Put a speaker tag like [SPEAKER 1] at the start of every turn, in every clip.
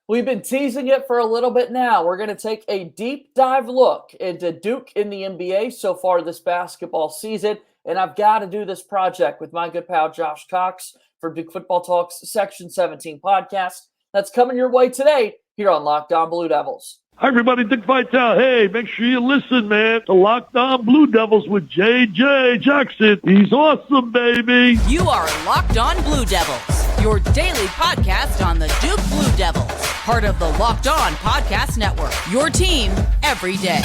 [SPEAKER 1] We've been teasing it for a little bit now. We're going to take a deep dive look into Duke in the NBA so far this basketball season. And I've got to do this project with my good pal Josh Cox from Duke Football Talks Section 17 podcast. That's coming your way today here on Locked On Blue Devils.
[SPEAKER 2] Hi, everybody. Dick Vitale. Hey, make sure you listen, man, to Locked On Blue Devils with J.J. Jackson. He's awesome, baby.
[SPEAKER 3] You are Locked On Blue Devils, your daily podcast on the Duke Blue Devils, part of the Locked On Podcast Network, your team every day.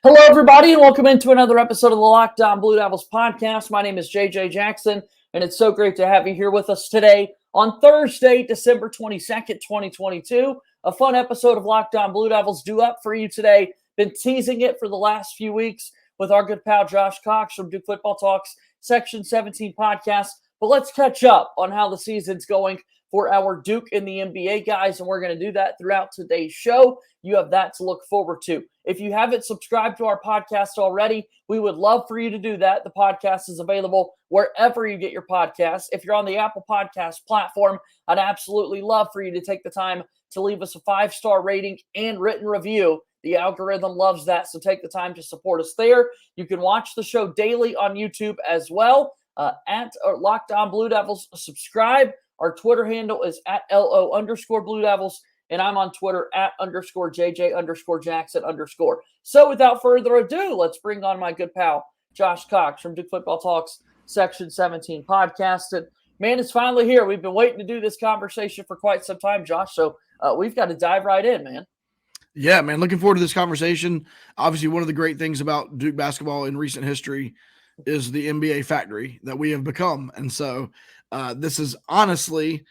[SPEAKER 1] Hello, everybody, and welcome into another episode of the Locked On Blue Devils podcast. My name is JJ Jackson, and it's so great to have you here with us today on Thursday, December 22nd, 2022. A fun episode of Locked On Blue Devils due up for you today. Been teasing it for the last few weeks with our good pal Josh Cox from Duke Football Talks Section 17 podcast. But let's catch up on how the season's going for our Duke in the NBA guys, and we're going to do that throughout today's show. You have that to look forward to. If you haven't subscribed to our podcast already, we would love for you to do that. The podcast is available wherever you get your podcasts. If you're on the Apple Podcast platform, I'd absolutely love for you to take the time to leave us a 5-star rating and written review. The algorithm loves that, so take the time to support us there. You can watch the show daily on YouTube as well at Locked On Blue Devils. Subscribe. Our Twitter handle is at LO_Blue Devils. And I'm on Twitter at _JJ_Jackson_. So without further ado, let's bring on my good pal, Josh Cox from Duke Football Talks Section 17 podcast. And man, it's finally here. We've been waiting to do this conversation for quite some time, Josh. So we've got to dive right in, man.
[SPEAKER 4] Yeah, man. Looking forward to this conversation. Obviously, one of the great things about Duke basketball in recent history is the NBA factory that we have become. And so this is honestly,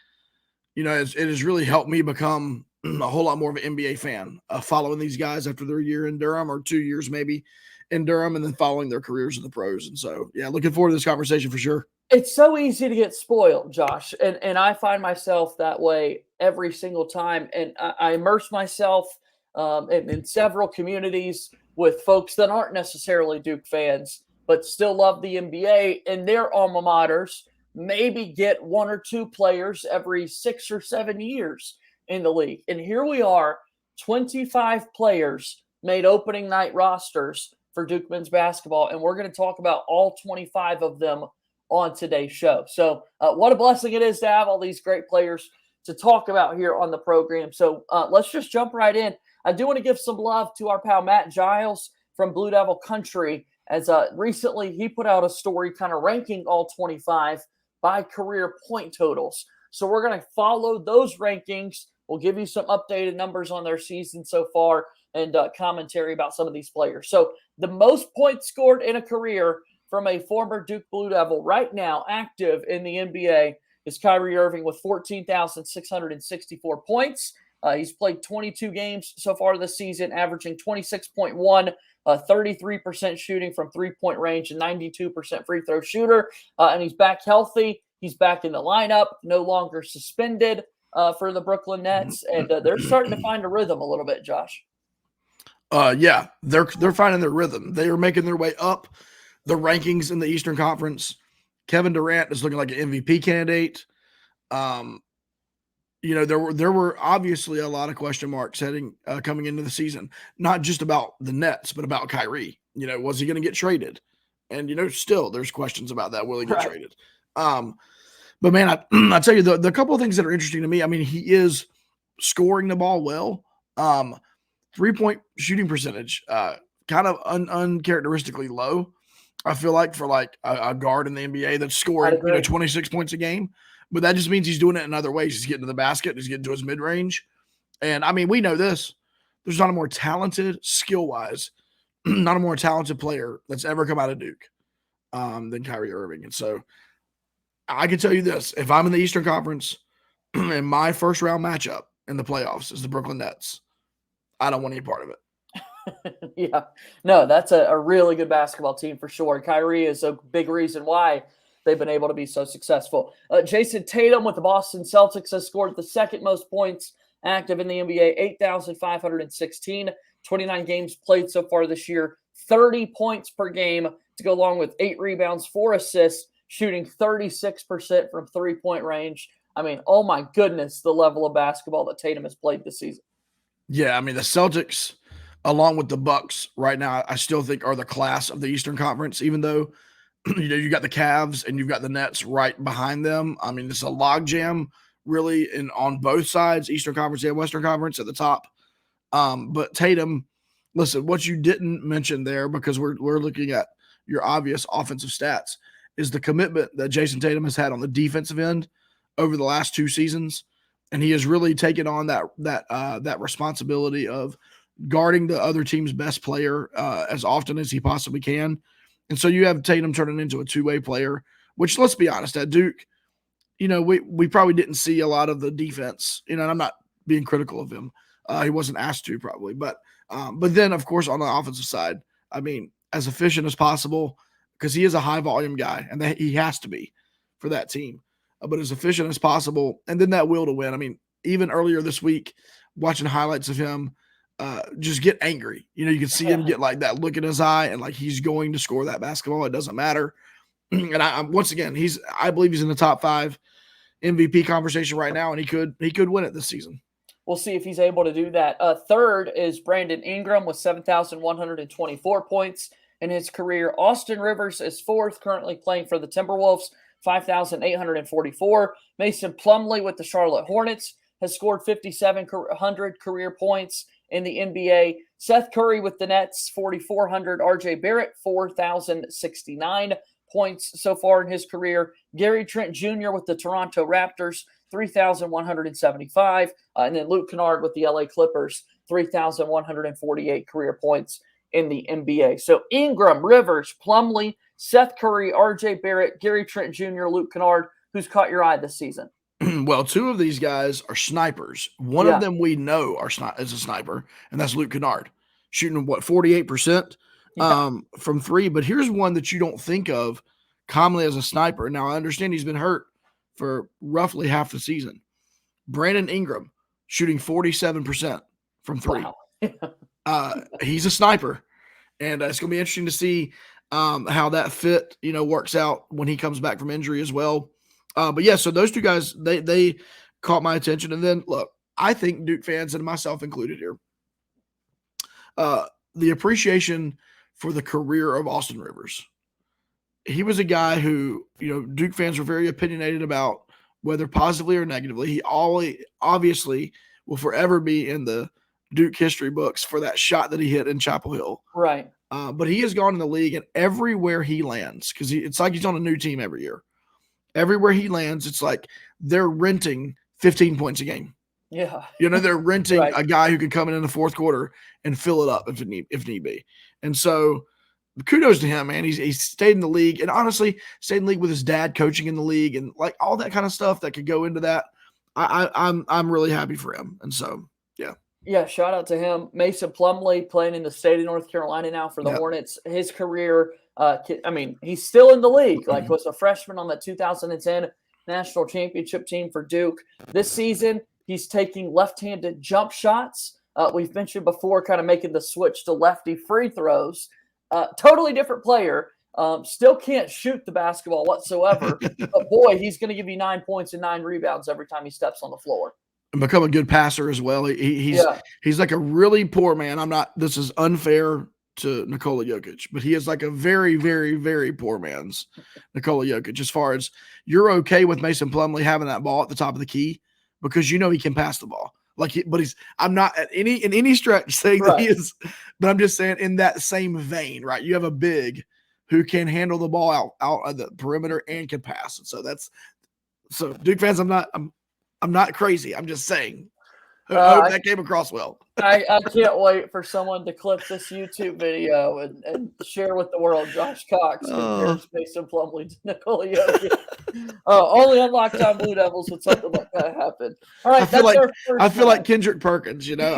[SPEAKER 4] it has really helped me become a whole lot more of an NBA fan, following these guys after their year in Durham, or 2 years maybe in Durham, and then following their careers in the pros. And so, yeah, looking forward to this conversation for sure.
[SPEAKER 1] It's so easy to get spoiled, Josh, and I find myself that way every single time. And I immerse myself in several communities with folks that aren't necessarily Duke fans, but still love the NBA and their alma maters. Maybe get one or two players every 6 or 7 years in the league. And here we are, 25 players made opening night rosters for Duke men's basketball. And we're going to talk about all 25 of them on today's show. So what a blessing it is to have all these great players to talk about here on the program. So let's just jump right in. I do want to give some love to our pal Matt Giles from Blue Devil Country, as recently he put out a story kind of ranking all 25 by career point totals. So we're going to follow those rankings. We'll give you some updated numbers on their season so far and commentary about some of these players. So the most points scored in a career from a former Duke Blue Devil right now active in the NBA is Kyrie Irving with 14,664 points. He's played 22 games so far this season, averaging 26.1, 33% shooting from three-point range, and 92% free throw shooter. And he's back healthy. He's back in the lineup, no longer suspended for the Brooklyn Nets, and they're starting to find a rhythm a little bit, Josh.
[SPEAKER 4] Yeah, they're finding their rhythm. They are making their way up the rankings in the Eastern Conference. Kevin Durant is looking like an MVP candidate. There were obviously a lot of question marks coming into the season, not just about the Nets, but about Kyrie. Was he going to get traded? And still there's questions about that. Will he get traded? But man, I tell you, the couple of things that are interesting to me, I mean, he is scoring the ball well. 3-point shooting percentage, kind of uncharacteristically low, I feel like, for like a guard in the NBA that's scoring 26 points a game. But that just means he's doing it in other ways. He's getting to the basket. He's getting to his mid-range. And, I mean, we know this. There's not a more talented, skill-wise, not a more talented player that's ever come out of Duke than Kyrie Irving. And so I can tell you this. If I'm in the Eastern Conference and my first-round matchup in the playoffs is the Brooklyn Nets, I don't want any part of it.
[SPEAKER 1] Yeah. No, that's a really good basketball team for sure. Kyrie is a big reason why they've been able to be so successful. Jason Tatum with the Boston Celtics has scored the second most points active in the NBA, 8,516, 29 games played so far this year, 30 points per game to go along with 8 rebounds, 4 assists, shooting 36% from three-point range. I mean, oh my goodness, the level of basketball that Tatum has played this season.
[SPEAKER 4] Yeah, I mean, the Celtics, along with the Bucks right now, I still think are the class of the Eastern Conference, even though, you got the Cavs and you've got the Nets right behind them. I mean, it's a logjam really on both sides, Eastern Conference and Western Conference at the top. But Tatum, listen, what you didn't mention there, because we're looking at your obvious offensive stats, is the commitment that Jason Tatum has had on the defensive end over the last 2 seasons. And he has really taken on that responsibility of guarding the other team's best player as often as he possibly can. And so you have Tatum turning into a two-way player, which, let's be honest, at Duke, we probably didn't see a lot of the defense, and I'm not being critical of him. He wasn't asked to probably, but then of course on the offensive side, I mean, as efficient as possible, because he is a high volume guy and he has to be for that team, but as efficient as possible. And then that will to win. I mean, even earlier this week, watching highlights of him, just get angry. You can see him get like that look in his eye and like he's going to score that basketball. It doesn't matter. And once again, I believe he's in the top 5 MVP conversation right now, and he could win it this season.
[SPEAKER 1] We'll see if he's able to do that. Third is Brandon Ingram with 7,124 points in his career. Austin Rivers is fourth, currently playing for the Timberwolves, 5,844. Mason Plumlee with the Charlotte Hornets has scored 5,700 career points in the NBA. Seth Curry with the Nets, 4,400. RJ Barrett, 4,069 points so far in his career. Gary Trent Jr. with the Toronto Raptors, 3,175. And then Luke Kennard with the LA Clippers, 3,148 career points in the NBA. So Ingram, Rivers, Plumlee, Seth Curry, RJ Barrett, Gary Trent Jr., Luke Kennard. Who's caught your eye this season?
[SPEAKER 4] Well, 2 of these guys are snipers. One of them we know is a sniper, and that's Luke Kennard, shooting 48% from 3. But here's one that you don't think of commonly as a sniper. Now, I understand he's been hurt for roughly half the season. Brandon Ingram, shooting 47% from 3.
[SPEAKER 1] Wow.
[SPEAKER 4] He's a sniper, and it's going to be interesting to see how that fit, works out when he comes back from injury as well. But yeah, so those 2 guys, they caught my attention. And then look, I think Duke fans, and myself included here, the appreciation for the career of Austin Rivers. He was a guy who, Duke fans were very opinionated about, whether positively or negatively. He obviously will forever be in the Duke history books for that shot that he hit in Chapel Hill.
[SPEAKER 1] Right.
[SPEAKER 4] But he has gone in the league, and everywhere he lands, because it's like he's on a new team every year. Everywhere he lands, it's like they're renting 15 points a game.
[SPEAKER 1] Yeah.
[SPEAKER 4] They're renting
[SPEAKER 1] Right.
[SPEAKER 4] a guy who can come in the fourth quarter and fill it up if need be. And so kudos to him, man. He's stayed in the league, and honestly stayed in the league with his dad coaching in the league, and like all that kind of stuff that could go into that. I'm really happy for him. And so, yeah.
[SPEAKER 1] Yeah, shout out to him. Mason Plumlee playing in the state of North Carolina now for the Hornets. His career, he's still in the league. Like, was a freshman on the 2010 national championship team for Duke. This season, he's taking left-handed jump shots. We've mentioned before, kind of making the switch to lefty free throws. Totally different player. Still can't shoot the basketball whatsoever. But boy, he's going to give you 9 points and 9 rebounds every time he steps on the floor.
[SPEAKER 4] And become a good passer as well. He's like a really poor man. This is unfair to Nikola Jokic, but he is like a very, very, very poor man's Nikola Jokic, as far as you're okay with Mason Plumlee having that ball at the top of the key because he can pass the ball. I'm not in any stretch saying that he is, but I'm just saying in that same vein, right? You have a big who can handle the ball out of the perimeter and can pass. And so Duke fans, I'm not crazy. I'm just saying. I hope that came across well.
[SPEAKER 1] I can't wait for someone to clip this YouTube video and share with the world. Josh Cox compares Mason Plumlee to Nikola Jokic. Only on Locked On Blue Devils would something like that happen. All right,
[SPEAKER 4] I feel
[SPEAKER 1] that's
[SPEAKER 4] like
[SPEAKER 1] our first
[SPEAKER 4] Kendrick Perkins. You know,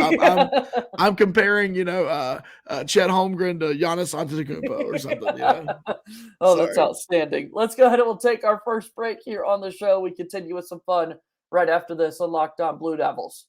[SPEAKER 4] I'm comparing Chet Holmgren to Giannis Antetokounmpo or something. You know,
[SPEAKER 1] Oh, that's
[SPEAKER 4] Sorry.
[SPEAKER 1] outstanding. Let's go ahead and we'll take our first break here on the show. We continue with some fun right after this on Locked On Blue Devils.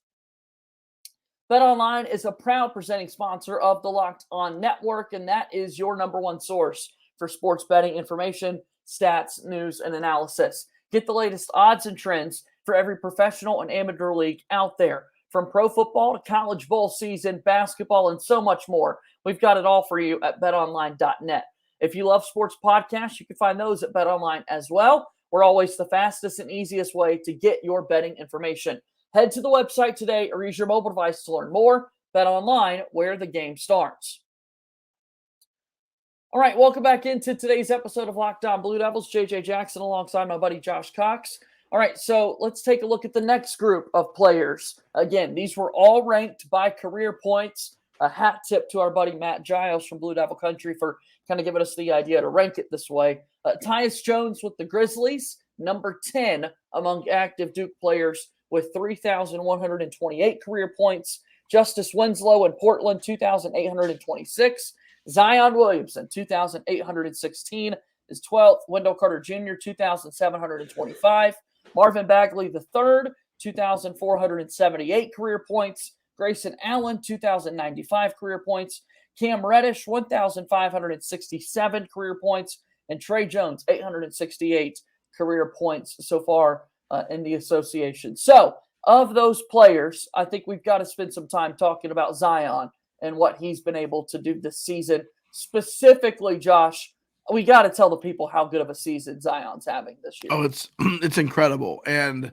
[SPEAKER 1] BetOnline is a proud presenting sponsor of the Locked On Network, and that is your number one source for sports betting information, stats, news, and analysis. Get the latest odds and trends for every professional and amateur league out there. From pro football to college bowl season, basketball, and so much more. We've got it all for you at betonline.net. If you love sports podcasts, you can find those at BetOnline as well. We're always the fastest and easiest way to get your betting information. Head to the website today or use your mobile device to learn more. BetOnline, where the game starts. All right, welcome back into today's episode of Locked On Blue Devils. JJ Jackson alongside my buddy Josh Cox. All right, so let's take a look at the next group of players. Again, these were all ranked by career points. A hat tip to our buddy Matt Giles from Blue Devil Country for kind of giving us the idea to rank it this way. Tyus Jones with the Grizzlies, number 10 among active Duke players with 3,128 career points. Justice Winslow in Portland, 2,826. Zion Williamson, 2,816 is 12th. Wendell Carter Jr., 2,725. Marvin Bagley III, 2,478 career points. Grayson Allen, 2,095 career points. Cam Reddish, 1,567 career points. And Trey Jones, 868 career points so far in the association. So, of those players, I think we've got to spend some time talking about Zion and what he's been able to do this season. Specifically, Josh, we got to tell the people how good of a season Zion's having this year.
[SPEAKER 4] Oh, it's incredible. And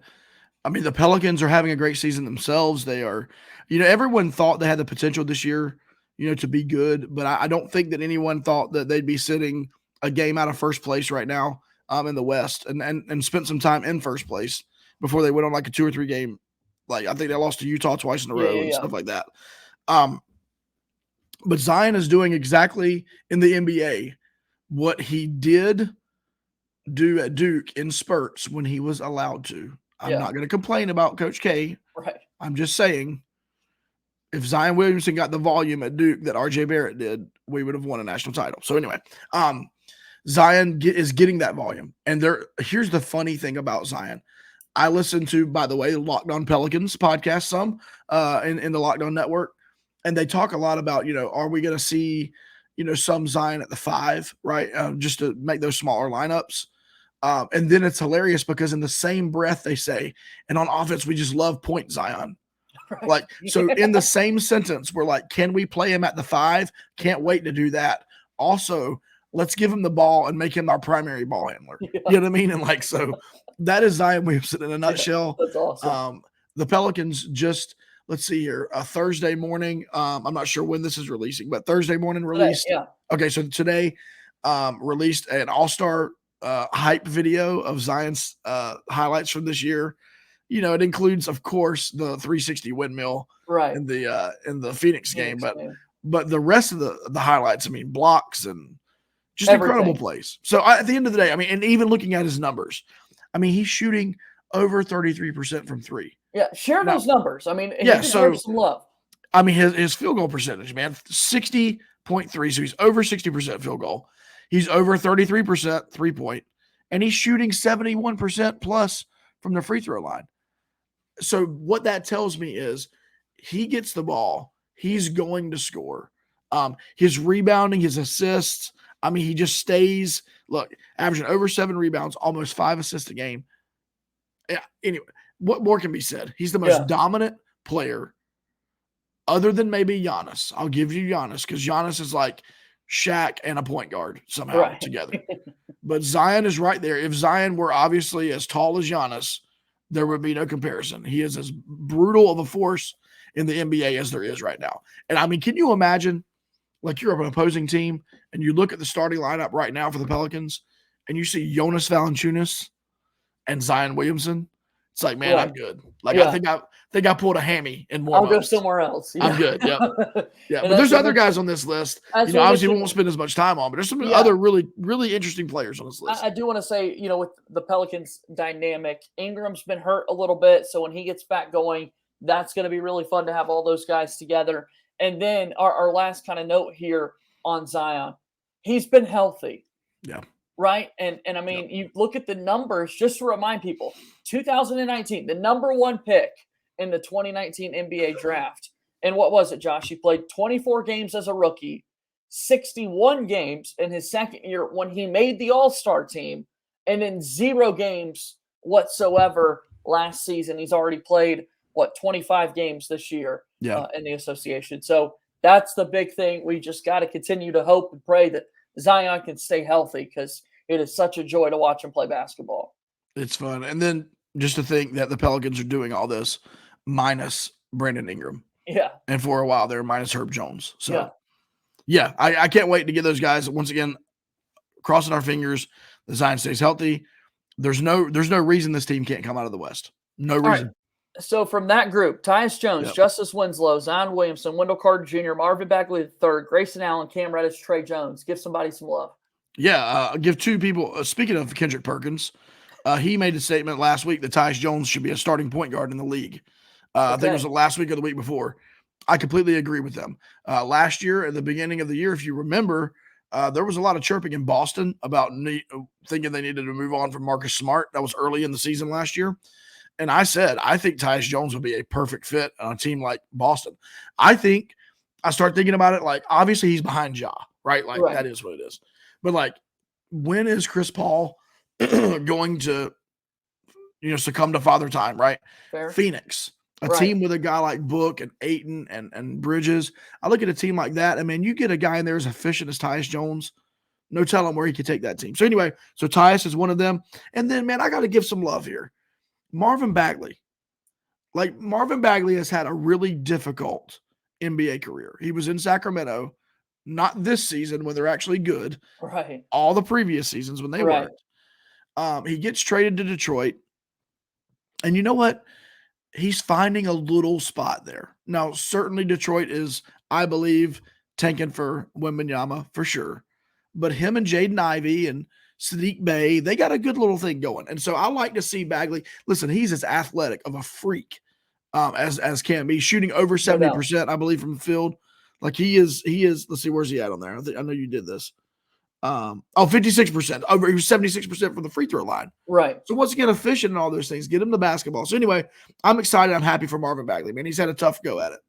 [SPEAKER 4] I mean, the Pelicans are having a great season themselves. They are, everyone thought they had the potential this year, to be good, but I don't think that anyone thought that they'd be sitting a game out of first place right now in the West and spent some time in first place before they went on like a 2 or 3 game. Like, I think they lost to Utah twice in a row and stuff like that. But Zion is doing exactly in the NBA what he did do at Duke in spurts when he was allowed to. I'm not going to complain about Coach K.
[SPEAKER 1] Right.
[SPEAKER 4] I'm just saying, if Zion Williamson got the volume at Duke that RJ Barrett did, we would have won a national title. So anyway, Zion is getting that volume. And here's the funny thing about Zion. I listen to, by the way, the Locked On Pelicans podcast some in the Locked On Network. And they talk a lot about, are we going to see, some Zion at the 5, right? Just to make those smaller lineups. And then it's hilarious because in the same breath they say, and on offense, we just love point Zion. Right. Like, so in the same sentence, we're like, can we play him at the 5? Can't wait to do that. Also, let's give him the ball and make him our primary ball handler. Yeah. You know what I mean? And like, so that is Zion Williamson in a nutshell.
[SPEAKER 1] That's awesome.
[SPEAKER 4] The Pelicans just, let's see here, Thursday morning. I'm not sure when this is releasing, but Thursday morning released.
[SPEAKER 1] Today, yeah.
[SPEAKER 4] Okay, so today released an all-star hype video of Zion's highlights from this year. It includes, of course, the 360 windmill
[SPEAKER 1] right
[SPEAKER 4] in the Phoenix game, but the rest of the highlights, I mean, blocks and just incredible plays. So at the end of the day, I mean, and even looking at his numbers, I mean, he's shooting over 33% from 3.
[SPEAKER 1] Yeah, share those numbers. I mean,
[SPEAKER 4] so
[SPEAKER 1] some love.
[SPEAKER 4] I mean, his field goal percentage, man, 60.3. So he's over 60% field goal. He's over 33% 3-point, and he's shooting 71% plus from the free throw line. So what that tells me is he gets the ball, he's going to score. His rebounding, his assists, I mean, he just stays, averaging over 7 rebounds, almost 5 assists a game. Yeah, anyway, what more can be said? He's the most dominant player other than maybe Giannis. I'll give you Giannis because Giannis is like Shaq and a point guard somehow together. But Zion is right there. If Zion were obviously as tall as Giannis, there would be no comparison. He is as brutal of a force in the NBA as there is right now. And I mean, can you imagine, like, you're an opposing team and you look at the starting lineup right now for the Pelicans and you see Jonas Valanciunas and Zion Williamson? It's like, man,
[SPEAKER 1] Right.
[SPEAKER 4] I'm good. Like
[SPEAKER 1] Yeah.
[SPEAKER 4] I think I pulled a hammy in more
[SPEAKER 1] I'll go
[SPEAKER 4] months.
[SPEAKER 1] somewhere else.
[SPEAKER 4] I'm good. Yep. Yeah,
[SPEAKER 1] And
[SPEAKER 4] but there's
[SPEAKER 1] that's
[SPEAKER 4] other guys on this list.
[SPEAKER 1] That's
[SPEAKER 4] You know,
[SPEAKER 1] what
[SPEAKER 4] obviously we
[SPEAKER 1] makes it-
[SPEAKER 4] won't spend as much time on, but there's some
[SPEAKER 1] Yeah.
[SPEAKER 4] other really, really interesting players on this list.
[SPEAKER 1] I do want to say, with the Pelicans dynamic, Ingram's been hurt a little bit. So when he gets back going, that's going to be really fun to have all those guys together. And then our last kind of note here on Zion, he's been healthy.
[SPEAKER 4] Yeah.
[SPEAKER 1] Right. And I mean, you look at the numbers just to remind people 2019, the number one pick in the 2019 NBA draft. And what was it, Josh? He played 24 games as a rookie, 61 games in his second year when he made the All-Star team, and then 0 games whatsoever last season. He's already played, 25 games this year in the association. So that's the big thing. We just got to continue to hope and pray that Zion can stay healthy because it is such a joy to watch him play basketball.
[SPEAKER 4] It's fun. And then just to think that the Pelicans are doing all this minus Brandon Ingram.
[SPEAKER 1] Yeah.
[SPEAKER 4] And for a while they're minus Herb Jones. So yeah, I can't wait to get those guys once again, crossing our fingers. The Zion stays healthy. There's no reason this team can't come out of the West. No reason.
[SPEAKER 1] Right. So from that group, Tyus Jones, Justice Winslow, Zion Williamson, Wendell Carter Jr., Marvin Bagley III, Grayson Allen, Cam Reddish, Trey Jones. Give somebody some love.
[SPEAKER 4] Yeah, give two people. Speaking of Kendrick Perkins, he made a statement last week that Tyus Jones should be a starting point guard in the league. I think it was the last week or the week before. I completely agree with them. Last year, at the beginning of the year, if you remember, there was a lot of chirping in Boston about thinking they needed to move on from Marcus Smart. That was early in the season last year. And I said, I think Tyus Jones would be a perfect fit on a team like Boston. I start thinking about it like, obviously he's behind Ja, right? Like that is what it is. But like, when is Chris Paul going to, succumb to father time, right?
[SPEAKER 1] Fair.
[SPEAKER 4] Phoenix, a team with a guy like Book and Ayton and Bridges. I look at a team like that. I mean, you get a guy in there as efficient as Tyus Jones. No telling where he could take that team. So anyway, Tyus is one of them. And then, man, I got to give some love here. Marvin Bagley. Like, Marvin Bagley has had a really difficult NBA career. He was in Sacramento, not this season when they're actually good.
[SPEAKER 1] Right.
[SPEAKER 4] All the previous seasons when they weren't. He gets traded to Detroit. And you know what? He's finding a little spot there. Now, certainly Detroit is, I believe, tanking for Wembanyama for sure. But him and Jaden Ivey and Sadiq Bey, they got a good little thing going. And so I like to see Bagley. Listen, he's as athletic of a freak as can be, shooting over 70%, I believe, from the field. Like he is, let's see, where's he at on there? I know you did this. 56%. Over, he was 76% from the free throw line.
[SPEAKER 1] Right.
[SPEAKER 4] So once again, efficient in all those things. Get him the basketball. So anyway, I'm excited. I'm happy for Marvin Bagley. Man, he's had a tough go at it.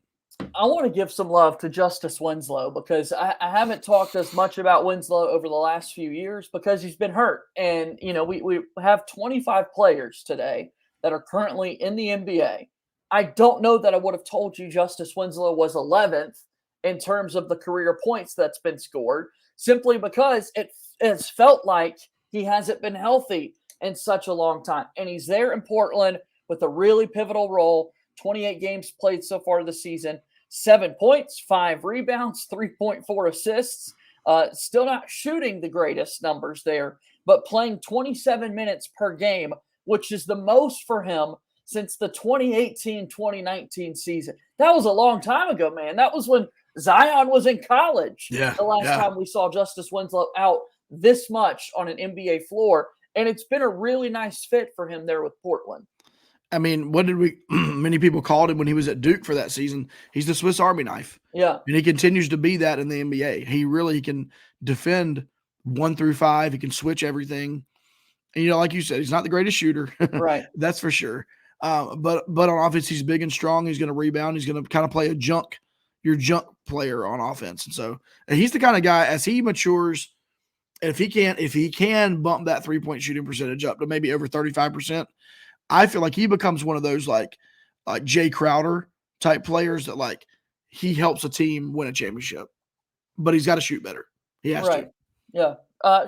[SPEAKER 1] I want to give some love to Justice Winslow because I haven't talked as much about Winslow over the last few years because he's been hurt. And, we have 25 players today that are currently in the NBA. I don't know that I would have told you Justice Winslow was 11th in terms of the career points that's been scored, simply because it's felt like he hasn't been healthy in such a long time. And he's there in Portland with a really pivotal role, 28 games played so far this season. 7 points, 5 rebounds, 3.4 assists. Still not shooting the greatest numbers there, but playing 27 minutes per game, which is the most for him since the 2018-2019 season. That was a long time ago, man. That was when Zion was in college.
[SPEAKER 4] Yeah,
[SPEAKER 1] the last time we saw Justice Winslow out this much on an NBA floor. And it's been a really nice fit for him there with Portland.
[SPEAKER 4] I mean, what did many people called him when he was at Duke for that season? He's the Swiss Army knife.
[SPEAKER 1] Yeah.
[SPEAKER 4] And he continues to be that in the NBA. He really can defend 1 through 5. He can switch everything. And, like you said, he's not the greatest shooter.
[SPEAKER 1] Right.
[SPEAKER 4] That's for sure. But on offense, he's big and strong. He's going to rebound. He's going to kind of play your junk player on offense. And so he's the kind of guy, as he matures, if he can bump that 3-point shooting percentage up to maybe over 35%, I feel like he becomes one of those like Jay Crowder type players that like he helps a team win a championship, but he's got to shoot better. He has to.
[SPEAKER 1] Yeah.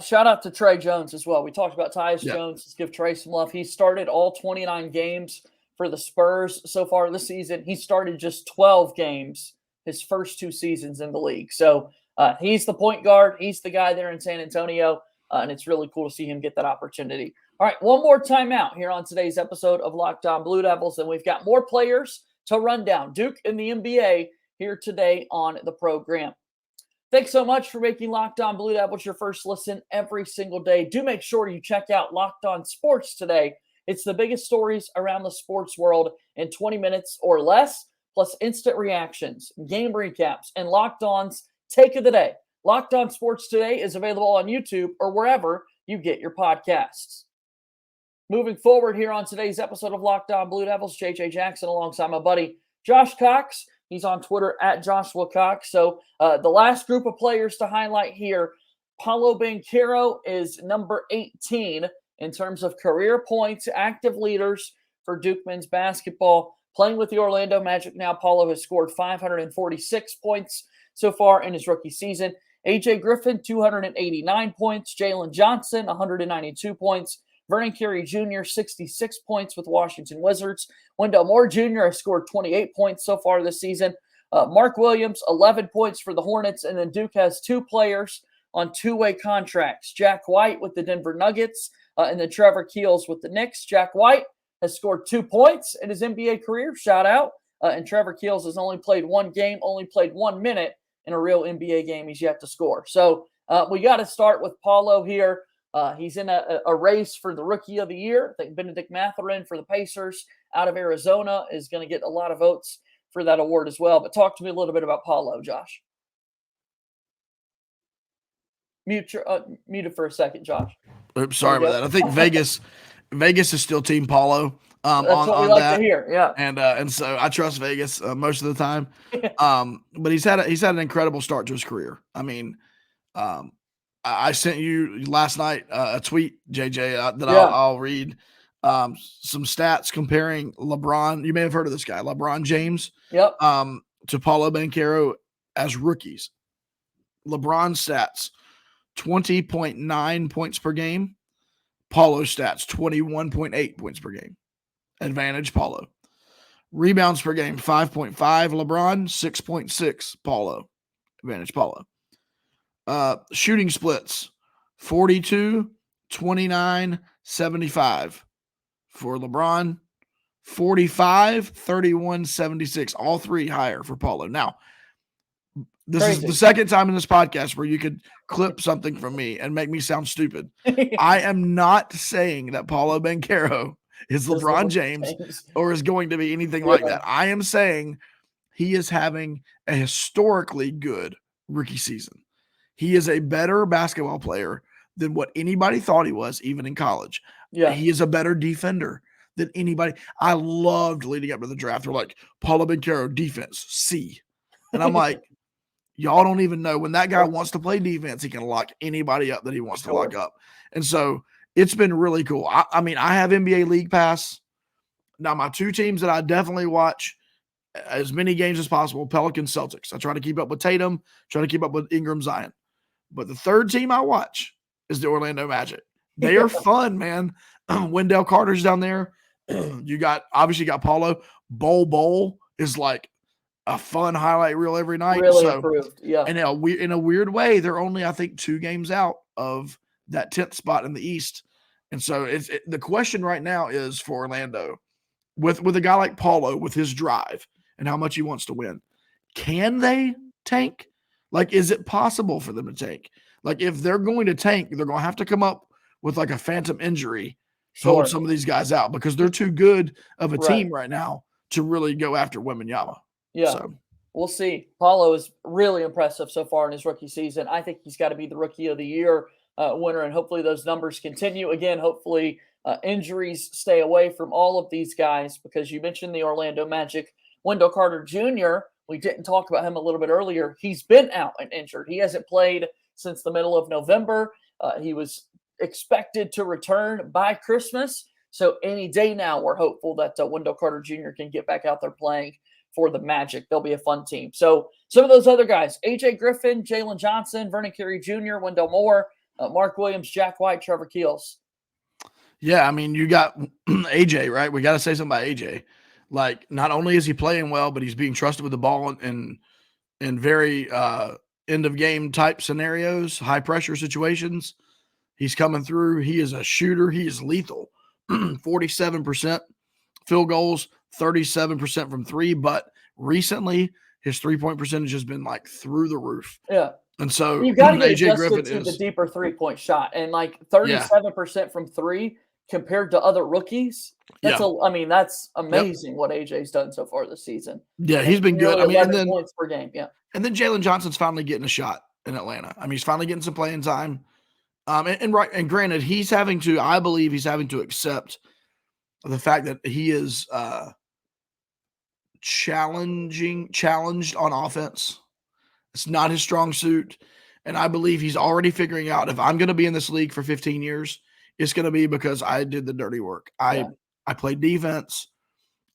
[SPEAKER 1] Shout out to Trey Jones as well. We talked about Tyus Jones. Let's give Trey some love. He started all 29 games for the Spurs so far this season. He started just 12 games his first 2 seasons in the league. So he's the point guard. He's the guy there in San Antonio, and it's really cool to see him get that opportunity. All right, one more timeout here on today's episode of Locked On Blue Devils, and we've got more players to run down. Duke and the NBA here today on the program. Thanks so much for making Locked On Blue Devils your first listen every single day. Do make sure you check out Locked On Sports today. It's the biggest stories around the sports world in 20 minutes or less, plus instant reactions, game recaps, and Locked On's Take of the Day. Locked On Sports Today is available on YouTube or wherever you get your podcasts. Moving forward here on today's episode of Locked On Blue Devils, JJ Jackson alongside my buddy Josh Cox. He's on Twitter at Joshua Cox. So the last group of players to highlight here, Paolo Banchero is number 18 in terms of career points, active leaders for Duke men's basketball. Playing with the Orlando Magic now, Paolo has scored 546 points so far in his rookie season. AJ Griffin, 289 points. Jalen Johnson, 192 points. Vernon Carey Jr., 66 points with Washington Wizards. Wendell Moore Jr. has scored 28 points so far this season. Mark Williams, 11 points for the Hornets. And then Duke has two players on two-way contracts. Jack White with the Denver Nuggets and then Trevor Keels with the Knicks. Jack White has scored 2 points in his NBA career. Shout out. And Trevor Keels has only played one game, only played 1 minute in a real NBA game. He's yet to score. So we got to start with Paolo here. He's in a race for the Rookie of the Year. I think Benedict Mathurin for the Pacers out of Arizona is going to get a lot of votes for that award as well. But talk to me a little bit about Paolo, Josh. Muted for a second, Josh.
[SPEAKER 4] Oops, sorry about that. I think Vegas is still Team Paolo.
[SPEAKER 1] That's what we like to hear, yeah.
[SPEAKER 4] And so I trust Vegas most of the time. But he's had an incredible start to his career. I mean, I sent you last night a tweet, JJ, that I'll read some stats comparing LeBron. You may have heard of this guy, LeBron James,
[SPEAKER 1] to
[SPEAKER 4] Paolo Banchero as rookies. LeBron stats, 20.9 points per game. Paolo stats, 21.8 points per game. Advantage Paolo. Rebounds per game, 5.5 LeBron, 6.6 Paolo. Advantage Paolo. Shooting splits, 42, 29, 75 for LeBron, 45, 31, 76, all three higher for Paolo. Now, this is the second time in this podcast where you could clip something from me and make me sound stupid. I am not saying that Paolo Banchero is LeBron James or is going to be anything like that. I am saying he is having a historically good rookie season. He is a better basketball player than what anybody thought he was, even in college.
[SPEAKER 1] Yeah.
[SPEAKER 4] He is a better defender than anybody. I loved leading up to the draft. They're like, Paolo Banchero, defense, C. And I'm like, y'all don't even know. When that guy wants to play defense, he can lock anybody up that he wants to lock up. And so it's been really cool. I mean, I have NBA League Pass. Now, my two teams that I definitely watch as many games as possible, Pelicans, Celtics. I try to keep up with Tatum, try to keep up with Ingram, Zion. But the third team I watch is the Orlando Magic. They are fun, man. Wendell Carter's down there. You got Paolo. Bowl is like a fun highlight reel every night.
[SPEAKER 1] Really improved, yeah.
[SPEAKER 4] And in a weird way, they're only, I think, 2 games out of that 10th spot in the East. And so the question right now is for Orlando, with a guy like Paolo, with his drive and how much he wants to win, can they tank? Like, is it possible for them to tank? Like, if they're going to tank, they're going to have to come up with like a phantom injury to hold some of these guys out because they're too good of a team right now to really go after Wembanyama.
[SPEAKER 1] Yeah.
[SPEAKER 4] So
[SPEAKER 1] we'll see. Paolo is really impressive so far in his rookie season. I think he's got to be the Rookie of the Year winner, and hopefully those numbers continue. Again, hopefully injuries stay away from all of these guys because you mentioned the Orlando Magic. Wendell Carter Jr., we didn't talk about him a little bit earlier. He's been out and injured. He hasn't played since the middle of November. He was expected to return by Christmas. So any day now, we're hopeful that Wendell Carter Jr. can get back out there playing for the Magic. They'll be a fun team. So some of those other guys, AJ Griffin, Jalen Johnson, Vernon Carey Jr., Wendell Moore, Mark Williams, Jack White, Trevor Keels.
[SPEAKER 4] Yeah, I mean, you got AJ, right? We got to say something about AJ. Like, not only is he playing well, but he's being trusted with the ball in very end of game type scenarios, high pressure situations. He's coming through. He is a shooter. He is lethal. 47% field goals, 37% from three. But recently, his 3-point percentage has been like through the roof.
[SPEAKER 1] Yeah.
[SPEAKER 4] And so
[SPEAKER 1] You've got to get
[SPEAKER 4] AJ
[SPEAKER 1] adjusted
[SPEAKER 4] Griffin
[SPEAKER 1] to
[SPEAKER 4] is
[SPEAKER 1] the deeper 3-point shot. And like 37% from three compared to other rookies. That's that's amazing what AJ's done so far this season.
[SPEAKER 4] Yeah, he's been good. I mean, and then
[SPEAKER 1] points per game. Yeah.
[SPEAKER 4] And then Jalen Johnson's finally getting a shot in Atlanta. I mean, he's finally getting some playing time. And granted, I believe he's having to accept the fact that he is challenged on offense. It's not his strong suit. And I believe he's already figuring out, if I'm going to be in this league for 15 years, it's going to be because I did the dirty work. I played defense.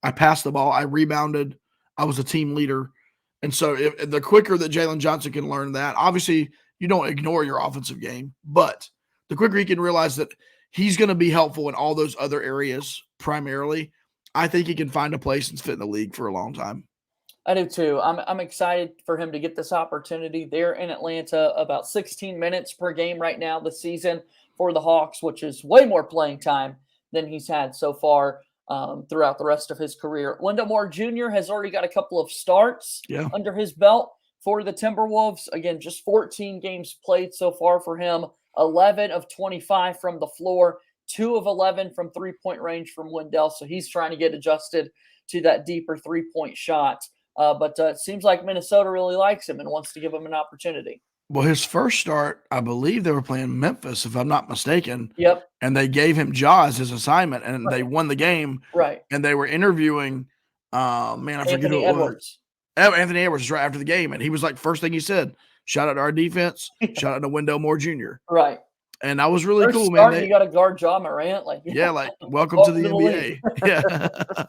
[SPEAKER 4] I passed the ball. I rebounded. I was a team leader. And so if the quicker that Jalen Johnson can learn that, obviously you don't ignore your offensive game, but the quicker he can realize that he's going to be helpful in all those other areas primarily, I think he can find a place and fit in the league for a long time.
[SPEAKER 1] I do too. I'm excited for him to get this opportunity. They're in Atlanta about 16 minutes per game right now this season for the Hawks, which is way more playing time than he's had so far throughout the rest of his career. Wendell Moore Jr. has already got a couple of starts under his belt for the Timberwolves. Again, just 14 games played so far for him, 11 of 25 from the floor, 2 of 11 from three-point range from Wendell. So he's trying to get adjusted to that deeper three-point shot. But it seems like Minnesota really likes him and wants to give him an opportunity.
[SPEAKER 4] Well, his first start, I believe they were playing Memphis, if I'm not mistaken.
[SPEAKER 1] Yep.
[SPEAKER 4] And they gave him Jaws his assignment, and they won the game.
[SPEAKER 1] Right.
[SPEAKER 4] And they were interviewing, I forget who it was. Anthony Edwards right after the game. And he was like, first thing he said, shout out to our defense, shout out to Wendell Moore Jr.
[SPEAKER 1] Right.
[SPEAKER 4] And that was really
[SPEAKER 1] First
[SPEAKER 4] cool,
[SPEAKER 1] start,
[SPEAKER 4] man.
[SPEAKER 1] You got to guard Ja Morant.
[SPEAKER 4] Welcome to the NBA. Yeah,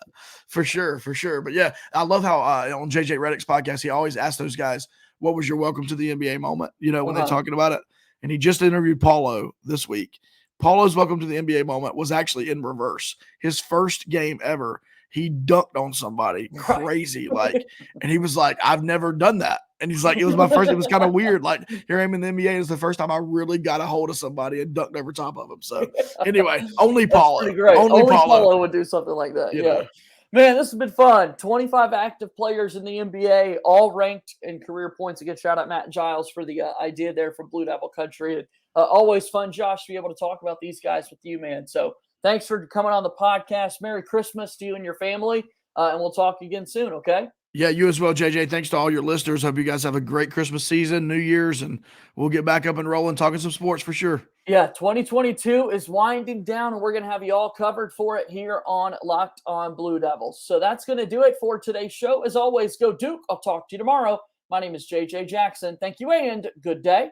[SPEAKER 4] for sure. But yeah, I love how on JJ Redick's podcast, he always asks those guys, what was your welcome to the NBA moment? When they're talking about it. And he just interviewed Paulo this week. Paulo's welcome to the NBA moment was actually in reverse. His first game ever, he dunked on somebody crazy. And he was like, I've never done that. And he's like, it was my first, it was kind of weird. Like, here I am in the NBA. It's the first time I really got a hold of somebody and dunked over top of him. So anyway, only Paulo.
[SPEAKER 1] Only Paulo would do something like that. Yeah. Man, this has been fun. 25 active players in the NBA, all ranked in career points. Again, shout out Matt Giles for the idea there from Blue Devil Country. Always fun, Josh, to be able to talk about these guys with you, man. So thanks for coming on the podcast. Merry Christmas to you and your family. And we'll talk again soon, okay?
[SPEAKER 4] Yeah, you as well, JJ. Thanks to all your listeners. Hope you guys have a great Christmas season, New Year's, and we'll get back up and rolling, talking some sports for sure.
[SPEAKER 1] Yeah, 2022 is winding down, and we're going to have you all covered for it here on Locked On Blue Devils. So that's going to do it for today's show. As always, go Duke. I'll talk to you tomorrow. My name is JJ Jackson. Thank you and good day.